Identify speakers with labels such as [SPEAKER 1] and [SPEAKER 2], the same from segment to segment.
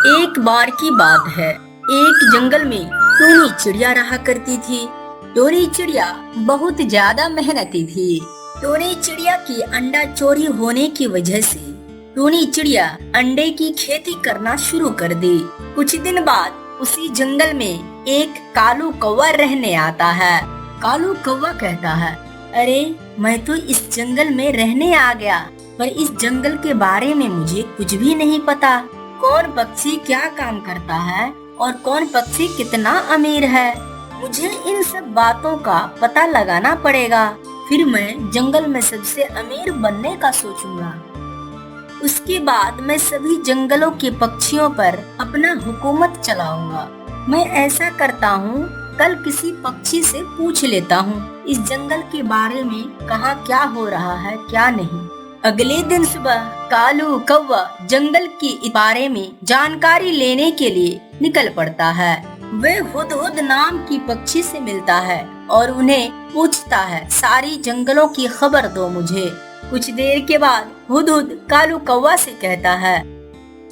[SPEAKER 1] एक बार की बात है। एक जंगल में टूनी चिड़िया रहा करती थी। टूनी चिड़िया बहुत ज्यादा मेहनती थी। टूनी चिड़िया की अंडा चोरी होने की वजह से टूनी चिड़िया अंडे की खेती करना शुरू कर दी। कुछ दिन बाद उसी जंगल में एक कालू कौवा रहने आता है। कालू कौवा कहता है, अरे मैं तो इस जंगल में रहने आ गया, पर इस जंगल के बारे में मुझे कुछ भी नहीं पता। कौन पक्षी क्या काम करता है और कौन पक्षी कितना अमीर है, मुझे इन सब बातों का पता लगाना पड़ेगा। फिर मैं जंगल में सबसे अमीर बनने का सोचूंगा। उसके बाद मैं सभी जंगलों के पक्षियों पर अपना हुकूमत चलाऊंगा। मैं ऐसा करता हूँ, कल किसी पक्षी से पूछ लेता हूँ इस जंगल के बारे में, कहाँ क्या हो रहा है क्या नहीं। अगले दिन सुबह कालू कौवा जंगल के बारे में जानकारी लेने के लिए निकल पड़ता है। वे हुदहुद नाम की पक्षी से मिलता है और उन्हें पूछता है, सारी जंगलों की खबर दो मुझे। कुछ देर के बाद हुदहुद कालू कौवा से कहता है,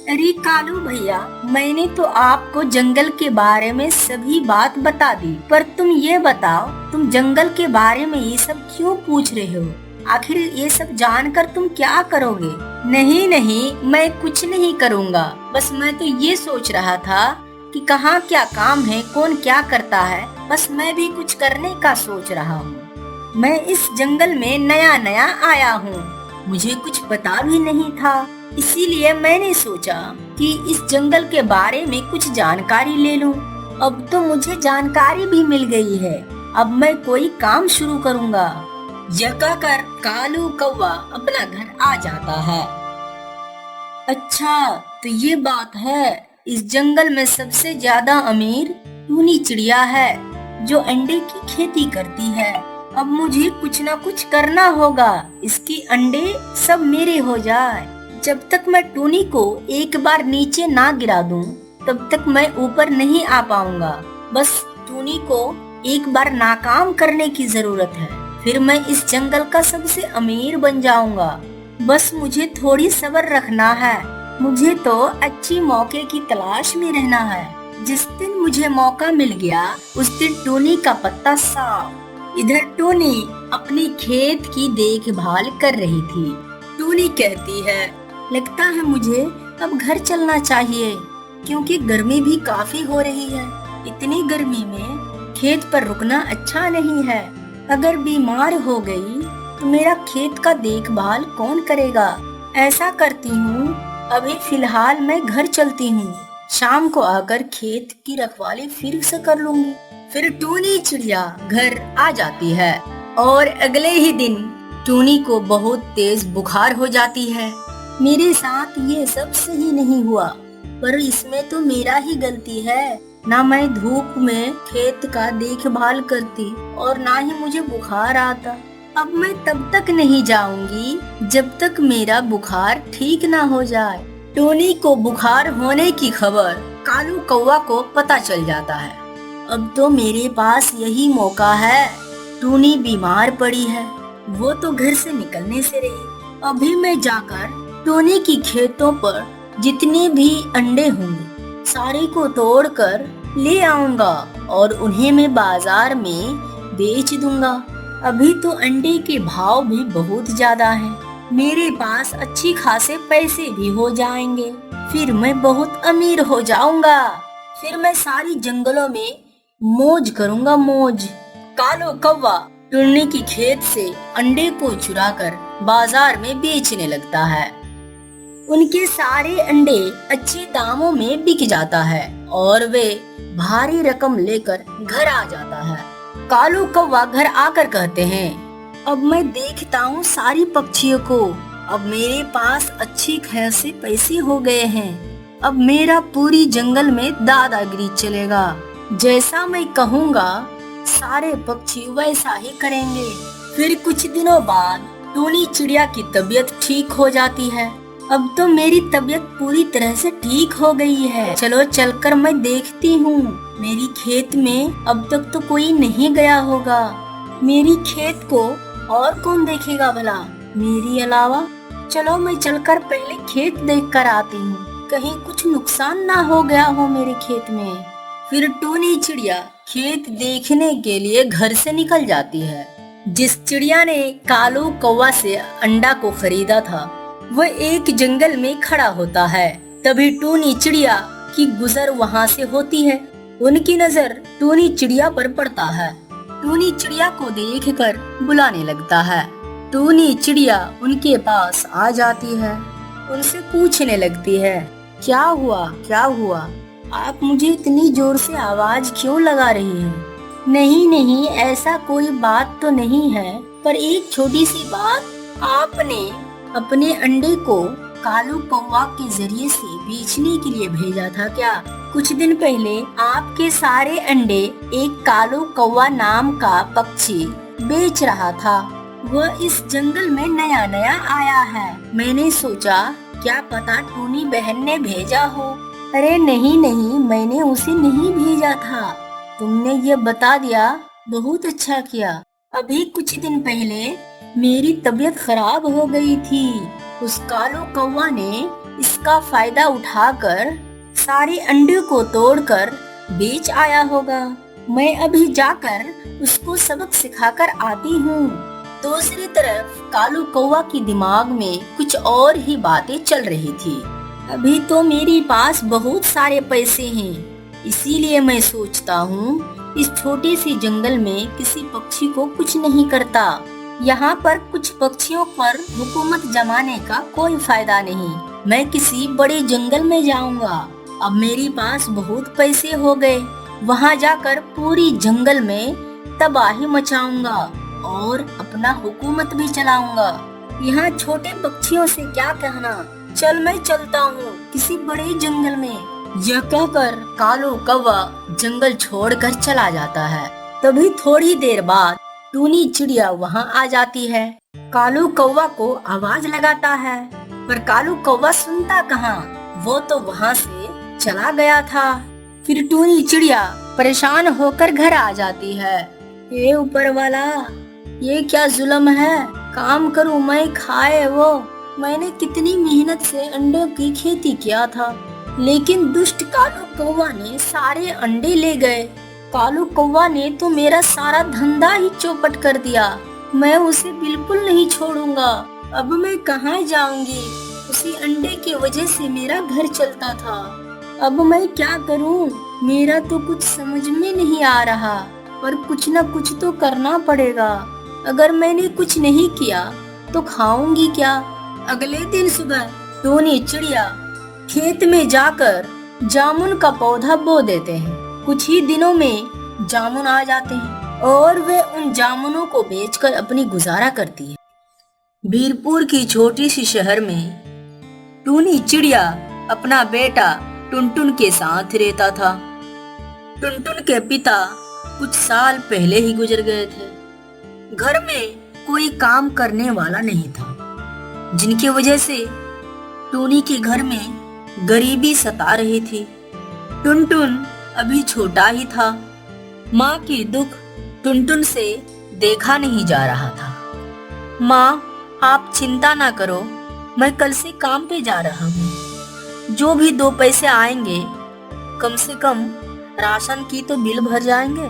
[SPEAKER 1] अरे कालू भैया, मैंने तो आपको जंगल के बारे में सभी बात बता दी, पर तुम ये बताओ, तुम जंगल के बारे में ये सब क्यों पूछ रहे हो? आखिर ये सब जानकर तुम क्या करोगे? नहीं नहीं, मैं कुछ नहीं करूँगा, बस मैं तो ये सोच रहा था कि कहाँ क्या काम है, कौन क्या करता है, बस मैं भी कुछ करने का सोच रहा हूँ। मैं इस जंगल में नया नया आया हूँ, मुझे कुछ पता भी नहीं था, इसीलिए मैंने सोचा कि इस जंगल के बारे में कुछ जानकारी ले लूं। अब तो मुझे जानकारी भी मिल गई है, अब मैं कोई काम शुरू करूंगा। यह कहकर कालू कौवा अपना घर आ जाता है। अच्छा, तो ये बात है, इस जंगल में सबसे ज्यादा अमीर टूनी चिड़िया है जो अंडे की खेती करती है। अब मुझे कुछ न कुछ करना होगा, इसके अंडे सब मेरे हो जाए। जब तक मैं टूनी को एक बार नीचे ना गिरा दूं, तब तक मैं ऊपर नहीं आ पाऊंगा। बस टूनी को एक बार नाकाम करने की जरूरत है, फिर मैं इस जंगल का सबसे अमीर बन जाऊंगा। बस मुझे थोड़ी सब्र रखना है, मुझे तो अच्छी मौके की तलाश में रहना है। जिस दिन मुझे मौका मिल गया, उस दिन टूनी का पत्ता साफ। इधर टूनी अपनी खेत की देखभाल कर रही थी। टूनी कहती है, लगता है मुझे अब घर चलना चाहिए, क्योंकि गर्मी भी काफी हो रही है। इतनी गर्मी में खेत पर रुकना अच्छा नहीं है। अगर बीमार हो गई तो मेरा खेत का देखभाल कौन करेगा? ऐसा करती हूँ, अभी फिलहाल मैं घर चलती हूँ, शाम को आकर खेत की रखवाली फिर से कर लूंगी। फिर टूनी चिड़िया घर आ जाती है और अगले ही दिन टूनी को बहुत तेज बुखार हो जाती है। मेरे साथ ये सब सही नहीं हुआ, पर इसमें तो मेरा ही गलती है। ना मैं धूप में खेत का देखभाल करती और ना ही मुझे बुखार आता। अब मैं तब तक नहीं जाऊंगी जब तक मेरा बुखार ठीक ना हो जाए। टूनी को बुखार होने की खबर कालू कौवा को पता चल जाता है। अब तो मेरे पास यही मौका है। टूनी बीमार पड़ी है, वो तो घर से निकलने से रही। अभी मैं जाकर टूनी की खेतों पर जितने भी अंडे होंगे सारे को तोड़कर ले आऊंगा और उन्हें मैं बाजार में बेच दूंगा। अभी तो अंडे के भाव भी बहुत ज्यादा हैं, मेरे पास अच्छी खासे पैसे भी हो जाएंगे, फिर मैं बहुत अमीर हो जाऊंगा। फिर मैं सारी जंगलों में मौज करूंगा, मौज। कालू कौवा टूनी की खेत से अंडे को चुराकर बाजार में बेचने लगता है। उनके सारे अंडे अच्छे दामों में बिक जाता है और वे भारी रकम लेकर घर आ जाता है। कालू कौवा घर आकर कहते हैं, अब मैं देखता हूँ सारी पक्षियों को, अब मेरे पास अच्छी खासे पैसे हो गए हैं। अब मेरा पूरी जंगल में दादागिरी चलेगा। जैसा मैं कहूँगा सारे पक्षी वैसा ही करेंगे। फिर कुछ दिनों बाद टूनी चिड़िया की तबीयत ठीक हो जाती है। अब तो मेरी तबीयत पूरी तरह से ठीक हो गई है, चलो चलकर मैं देखती हूँ। मेरी खेत में अब तक तो कोई नहीं गया होगा। मेरी खेत को और कौन देखेगा भला मेरी अलावा? चलो मैं चलकर पहले खेत देख कर आती हूँ, कहीं कुछ नुकसान ना हो गया हो मेरे खेत में। फिर टूनी चिड़िया खेत देखने के लिए घर से निकल जाती है। जिस चिड़िया ने कालू कौवा से अंडा को खरीदा था वह एक जंगल में खड़ा होता है। तभी टूनी चिड़िया की गुजर वहाँ से होती है। उनकी नजर टूनी चिड़िया पर पड़ता है। टूनी चिड़िया को देखकर बुलाने लगता है। टूनी चिड़िया उनके पास आ जाती है, उनसे पूछने लगती है, क्या हुआ क्या हुआ, आप मुझे इतनी जोर से आवाज क्यों लगा रही हैं? नहीं नहीं, ऐसा कोई बात तो नहीं है, पर एक छोटी सी बात, आपने अपने अंडे को कालू कौवा के जरिए से बेचने के लिए भेजा था क्या? कुछ दिन पहले आपके सारे अंडे एक कालू कौवा नाम का पक्षी बेच रहा था। वह इस जंगल में नया नया आया है। मैंने सोचा क्या पता टूनी बहन ने भेजा हो। अरे नहीं नहीं, मैंने उसे नहीं भेजा था। तुमने ये बता दिया, बहुत अच्छा किया। अभी कुछ दिन पहले मेरी तबीयत खराब हो गई थी। उस कालू कौवा ने इसका फायदा उठाकर सारे अंडे को तोड़कर बेच आया होगा। मैं अभी जाकर उसको सबक सिखाकर आती हूँ। दूसरी तरफ कालू कौवा की दिमाग में कुछ और ही बातें चल रही थी। अभी तो मेरे पास बहुत सारे पैसे हैं, इसीलिए मैं सोचता हूँ इस छोटे से जंगल में किसी पक्षी को कुछ नहीं करता। यहाँ पर कुछ पक्षियों पर हुकूमत जमाने का कोई फायदा नहीं। मैं किसी बड़े जंगल में जाऊंगा। अब मेरे पास बहुत पैसे हो गए, वहाँ जाकर पूरी जंगल में तबाही मचाऊंगा और अपना हुकूमत भी चलाऊंगा। यहाँ छोटे पक्षियों से क्या कहना, चल मैं चलता हूँ किसी बड़े जंगल में। यह कहकर कालू कौवा जंगल छोड़कर चला जाता है। तभी थोड़ी देर बाद टूनी चिड़िया वहाँ आ जाती है। कालू कौवा को आवाज लगाता है, पर कालू कौवा सुनता कहाँ, वो तो वहाँ से चला गया था। फिर टूनी चिड़िया परेशान होकर घर आ जाती है। ये ऊपर वाला, ये क्या जुल्म है, काम करूं मैं खाए वो। मैंने कितनी मेहनत से अंडों की खेती किया था, लेकिन दुष्ट कालू कौवा ने सारे अंडे ले गए। कालू कौवा ने तो मेरा सारा धंधा ही चौपट कर दिया। मैं उसे बिल्कुल नहीं छोड़ूंगा। अब मैं कहाँ जाऊंगी? उसी अंडे की वजह से मेरा घर चलता था। अब मैं क्या करूं? मेरा तो कुछ समझ में नहीं आ रहा, पर कुछ न कुछ तो करना पड़ेगा। अगर मैंने कुछ नहीं किया तो खाऊंगी क्या? अगले दिन सुबह टूनी चिड़िया खेत में जाकर जामुन का पौधा बो देते हैं। कुछ ही दिनों में जामुन आ जाते हैं और वे उन जामुनों को बेचकर अपनी गुजारा करती है। बीरपुर की छोटी सी शहर में टूनी चिड़िया अपना बेटा टुनटुन के साथ रहता था। टुनटुन के पिता कुछ साल पहले ही गुजर गए थे। घर में कोई काम करने वाला नहीं था, जिनकी वजह से टूनी के घर में गरीबी सता रही थी। टुनटुन अभी छोटा ही था। माँ की दुख टुनटुन से देखा नहीं जा रहा था। माँ, आप चिंता ना करो, मैं कल से काम पे जा रहा हूँ। जो भी 2 पैसे आएंगे, कम से कम राशन की तो बिल भर जाएंगे।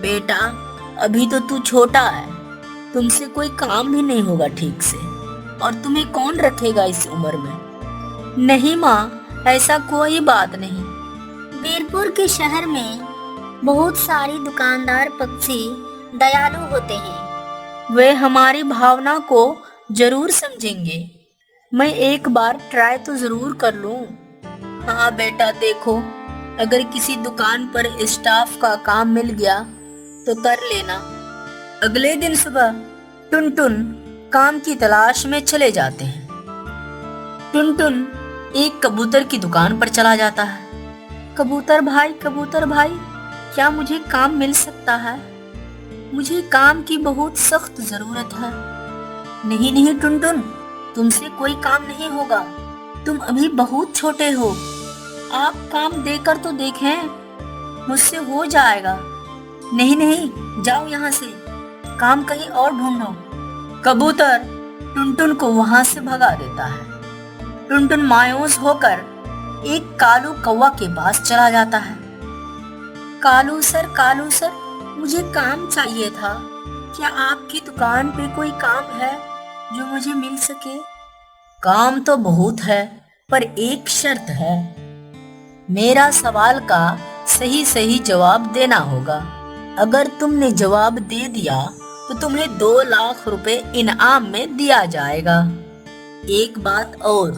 [SPEAKER 1] बेटा, अभी तो तू छोटा है, तुमसे कोई काम भी नहीं होगा ठीक से, और तुम्हें कौन रखेगा इस उम्र में? नहीं माँ, ऐसा कोई बात नहीं। बीरपुर के शहर में बहुत सारे दुकानदार पक्षी दयालु होते हैं। वे हमारी भावना को जरूर समझेंगे। मैं एक बार ट्राई तो जरूर कर लूं। हाँ बेटा, देखो, अगर किसी दुकान पर स्टाफ का काम मिल गया तो कर लेना। अगले दिन सुबह टुनटुन काम की तलाश में चले जाते हैं। टुनटुन एक कबूतर की दुकान पर चला जाता है। कबूतर भाई, क्या मुझे काम मिल सकता है? मुझे काम की बहुत सख्त जरूरत है। नहीं नहीं टुनटुन, तुमसे कोई काम नहीं होगा, तुम अभी बहुत छोटे हो। आप काम देकर तो देखें, मुझसे हो जाएगा। नहीं नहीं, जाओ यहाँ से, काम कहीं और ढूंढो। कबूतर टुनटुन को वहां से भगा देता है। टुनटुन मायूस होकर एक कालू कौवा के पास चला जाता है। कालू सर, मुझे काम चाहिए था। क्या आपकी दुकान पे कोई काम है जो मुझे मिल सके? काम तो बहुत है, पर एक शर्त है। मेरा सवाल का सही सही जवाब देना होगा। अगर तुमने जवाब दे दिया तो तुम्हें 2 लाख रुपए इनाम में दिया जाएगा। एक बात और,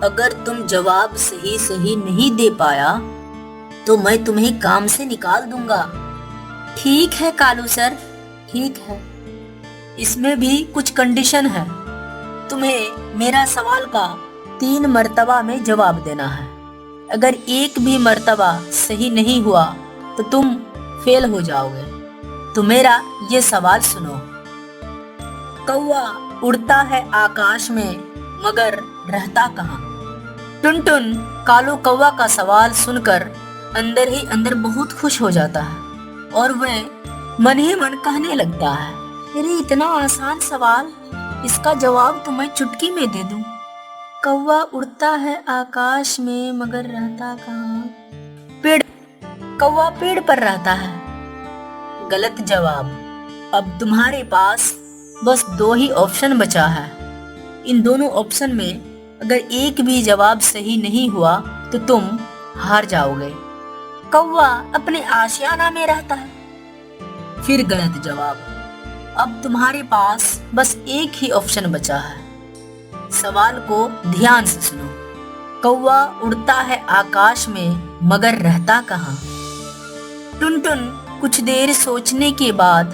[SPEAKER 1] अगर तुम जवाब सही नहीं दे पाया तो मैं तुम्हें काम से निकाल दूंगा। ठीक है कालू सर, ठीक है। इसमें भी कुछ कंडीशन है। तुम्हें मेरा सवाल का 3 मर्तबा में जवाब देना है। अगर एक भी मर्तबा सही नहीं हुआ तो तुम फेल हो जाओगे। तो मेरा ये सवाल सुनो। कौवा उड़ता है आकाश में मगर रहता कहाँ? टुनटुन कालू कौवा का सवाल सुनकर अंदर ही अंदर बहुत खुश हो जाता है और वह मन ही मन कहने लगता है, अरे इतना आसान सवाल, इसका जवाब तो मैं चुटकी में दे दूं। कौवा उड़ता है आकाश में मगर रहता कहाँ? पेड़। कौवा पेड़ पर रहता है। गलत जवाब। अब तुम्हारे पास बस 2 ही ऑप्शन बचा है। इन दोनों ऑप्शन में अगर एक भी जवाब सही नहीं हुआ तो तुम हार जाओगे। कौवा अपने आशियाना में रहता है। फिर गलत जवाब। अब तुम्हारे पास बस एक ही ऑप्शन बचा है। सवाल को ध्यान से सुनो। कौवा उड़ता है आकाश में मगर रहता कहाँ? टुनटुन कुछ देर सोचने के बाद,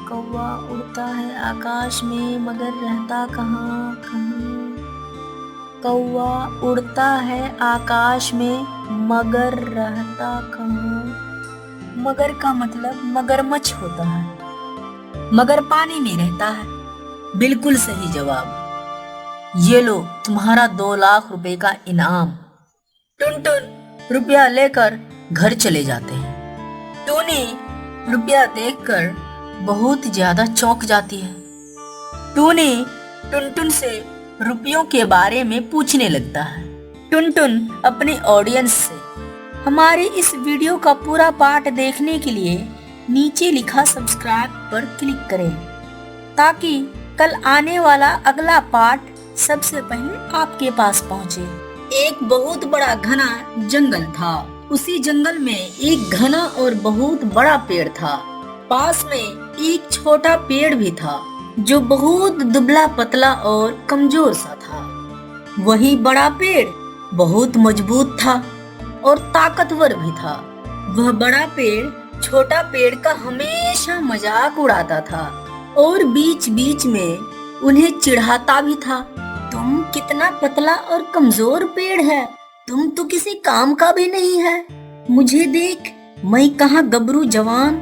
[SPEAKER 1] कौवा उड़ता है आकाश में मगर रहता कहाँ? कौवा उड़ता है आकाश में मगर रहता कहाँ? मगर का मतलब मगरमच्छ होता है। मगर पानी में रहता है। बिल्कुल सही जवाब। ये लो तुम्हारा 2 लाख रुपए का इनाम। टुनटुन रुपया लेकर घर चले जाते हैं। टूनी रुपया देखकर बहुत ज्यादा चौंक जाती है। टूनी टुनटुन से रुपयों के बारे में पूछने लगता है। टुनटुन अपने ऑडियंस से, हमारे इस वीडियो का पूरा पार्ट देखने के लिए नीचे लिखा सब्सक्राइब पर क्लिक करें ताकि कल आने वाला अगला पार्ट सबसे पहले आपके पास पहुंचे। एक बहुत बड़ा घना जंगल था। उसी जंगल में एक घना और बहुत बड़ा पेड़ था। पास में एक छोटा पेड़ भी था जो बहुत दुबला पतला और कमजोर सा था। वही बड़ा पेड़ बहुत मजबूत था और ताकतवर भी था। वह बड़ा पेड़ छोटा पेड़ का हमेशा मजाक उड़ाता था और बीच बीच में उन्हें चिढ़ाता भी था। तुम कितना पतला और कमजोर पेड़ है, तुम तो किसी काम का भी नहीं है। मुझे देख, मैं कहाँ गबरू जवान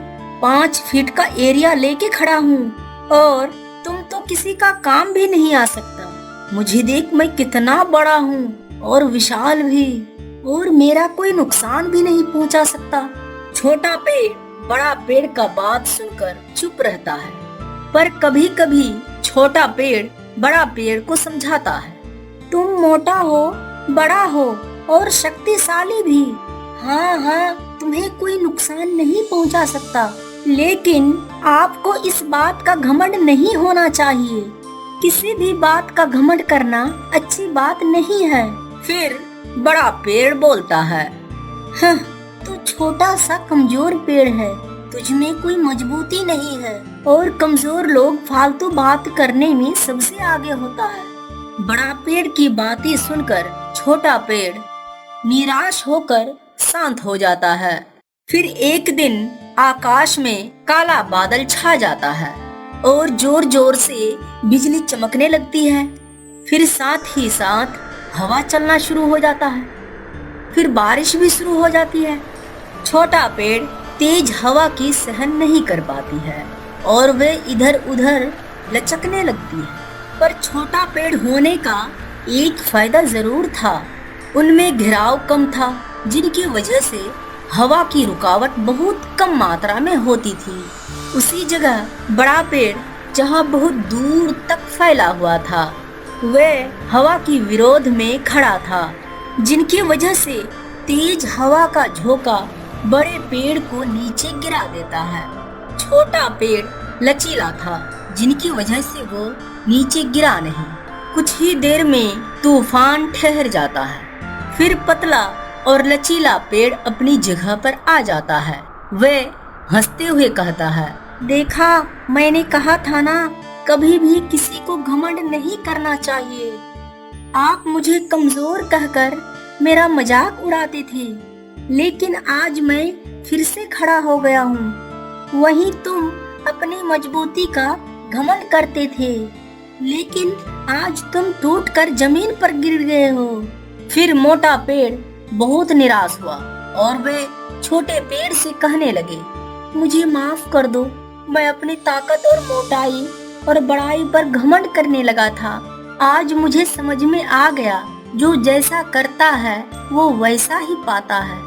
[SPEAKER 1] 5 फीट का एरिया लेके खड़ा हूँ और तुम तो किसी का काम भी नहीं आ सकता। मुझे देख, मैं कितना बड़ा हूँ और विशाल भी, और मेरा कोई नुकसान भी नहीं पहुँचा सकता। छोटा पेड़ बड़ा पेड़ का बात सुनकर चुप रहता है, पर कभी कभी छोटा पेड़ बड़ा पेड़ को समझाता है। तुम मोटा हो, बड़ा हो और शक्तिशाली भी। हाँ, तुम्हें कोई नुकसान नहीं पहुंचा सकता, लेकिन आपको इस बात का घमंड नहीं होना चाहिए। किसी भी बात का घमंड करना अच्छी बात नहीं है। फिर बड़ा पेड़ बोलता है, तू छोटा सा कमजोर पेड़ है, तुझ में कोई मजबूती नहीं है और कमजोर लोग फालतू बात करने में सबसे आगे होता है। बड़ा पेड़ की बातें सुनकर छोटा पेड़ निराश होकर शांत हो जाता है। फिर एक दिन आकाश में काला बादल छा जाता है और जोर जोर से बिजली चमकने लगती है। फिर साथ ही साथ हवा चलना शुरू हो जाता है। फिर बारिश भी शुरू हो जाती है। छोटा पेड़ तेज हवा की सहन नहीं कर पाती है और वे इधर उधर लचकने लगती है। पर छोटा पेड़ होने का एक फायदा जरूर था, उनमें घेराव कम था, जिनकी वजह से हवा की रुकावट बहुत कम मात्रा में होती थी। उसी जगह बड़ा पेड़ जहाँ बहुत दूर तक फैला हुआ था, वह हवा की विरोध में खड़ा था, जिनकी वजह से तेज हवा का झोंका बड़े पेड़ को नीचे गिरा देता है। छोटा पेड़ लचीला था, जिनकी वजह से वो नीचे गिरा नहीं। कुछ ही देर में तूफान ठहर जाता है। फिर पतला और लचीला पेड़ अपनी जगह पर आ जाता है। वह हंसते हुए कहता है, देखा, मैंने कहा था ना, कभी भी किसी को घमंड नहीं करना चाहिए। आप मुझे कमजोर कहकर मेरा मजाक उड़ाते थे, लेकिन आज मैं फिर से खड़ा हो गया हूँ। वहीं तुम अपनी मजबूती का घमंड करते थे, लेकिन आज तुम टूटकर जमीन पर गिर गए हो। फिर मोटा पेड़ बहुत निराश हुआ और वे छोटे पेड़ से कहने लगे, मुझे माफ कर दो, मैं अपनी ताकत और मोटाई और बड़ाई पर घमंड करने लगा था। आज मुझे समझ में आ गया, जो जैसा करता है वो वैसा ही पाता है।